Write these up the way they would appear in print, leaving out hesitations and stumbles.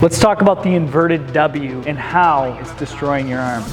Let's talk about the inverted W and how it's destroying your arm.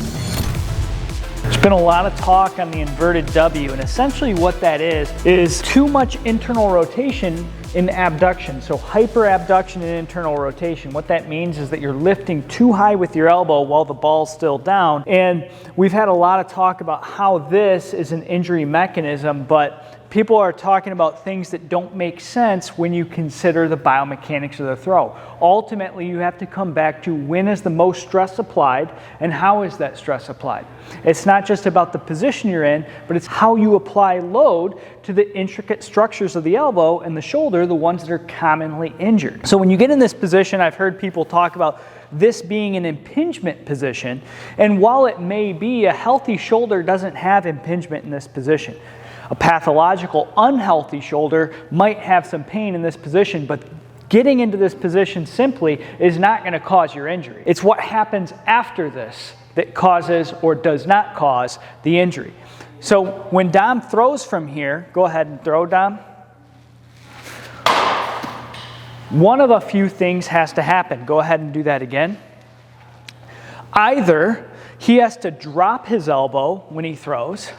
There's been a lot of talk on the inverted W, and essentially what that is too much internal rotation in abduction. So hyperabduction and internal rotation. What that means is that you're lifting too high with your elbow while the ball's still down. And we've had a lot of talk about how this is an injury mechanism, but people are talking about things that don't make sense when you consider the biomechanics of the throw. Ultimately, you have to come back to when is the most stress applied and how is that stress applied. It's not just about the position you're in, but it's how you apply load to the intricate structures of the elbow and the shoulder, the ones that are commonly injured. So when you get in this position, I've heard people talk about this being an impingement position, and while it may be, a healthy shoulder doesn't have impingement in this position. A pathological, unhealthy shoulder might have some pain in this position, but getting into this position simply is not going to cause your injury. It's what happens after this that causes or does not cause the injury. So when Dom throws from here, go ahead and throw, Dom. One of a few things has to happen. Go ahead and do that again. Either he has to drop his elbow when he throws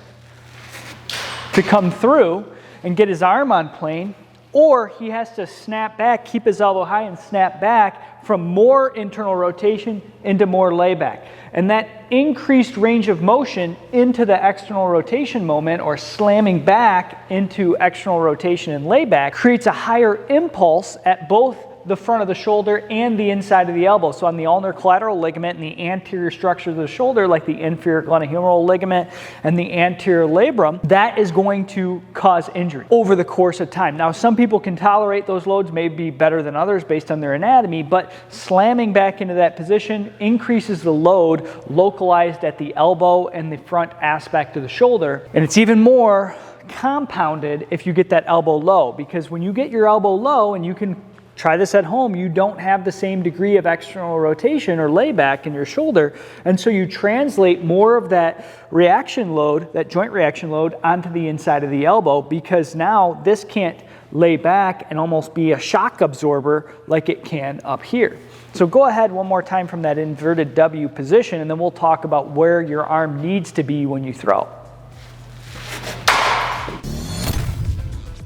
to come through and get his arm on plane, or he has to snap back, keep his elbow high and snap back from more internal rotation into more layback. And that increased range of motion into the external rotation moment, or slamming back into external rotation and layback, creates a higher impulse at both the front of the shoulder and the inside of the elbow. So on the ulnar collateral ligament and the anterior structure of the shoulder, like the inferior glenohumeral ligament and the anterior labrum, that is going to cause injury over the course of time. Now, some people can tolerate those loads, may be better than others based on their anatomy, but slamming back into that position increases the load localized at the elbow and the front aspect of the shoulder. And it's even more compounded if you get that elbow low, because when you get your elbow low, and you can try this at home, you don't have the same degree of external rotation or layback in your shoulder, and so you translate more of that reaction load, that joint reaction load, onto the inside of the elbow, because now this can't lay back and almost be a shock absorber like it can up here. So go ahead one more time from that inverted W position, and then we'll talk about where your arm needs to be when you throw.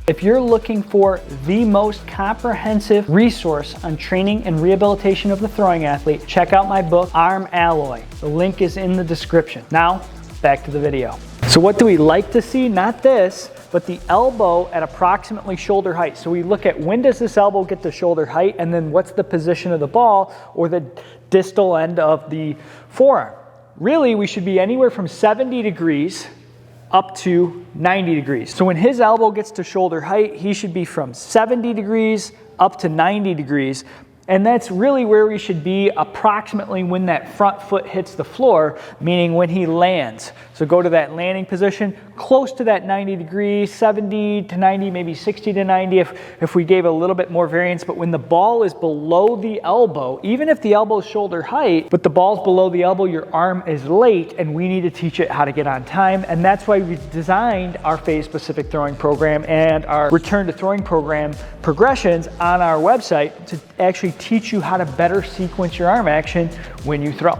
If you're looking for the most comprehensive resource on training and rehabilitation of the throwing athlete, check out my book, Arm Alloy. The link is in the description. Now, back to the video. So what do we like to see? Not this, but the elbow at approximately shoulder height. So we look at when does this elbow get to shoulder height, and then what's the position of the ball or the distal end of the forearm. Really, we should be anywhere from 70 degrees up to 90 degrees. So when his elbow gets to shoulder height, he should be from 70 degrees up to 90 degrees. And that's really where we should be approximately when that front foot hits the floor, meaning when he lands. So go to that landing position, close to that 90 degrees, 70 to 90, maybe 60 to 90 if we gave a little bit more variance. But when the ball is below the elbow, even if the elbow is shoulder height, but the ball's below the elbow, your arm is late, and we need to teach it how to get on time. And that's why we designed our phase-specific throwing program and our return to throwing program progressions on our website to actually teach you how to better sequence your arm action when you throw.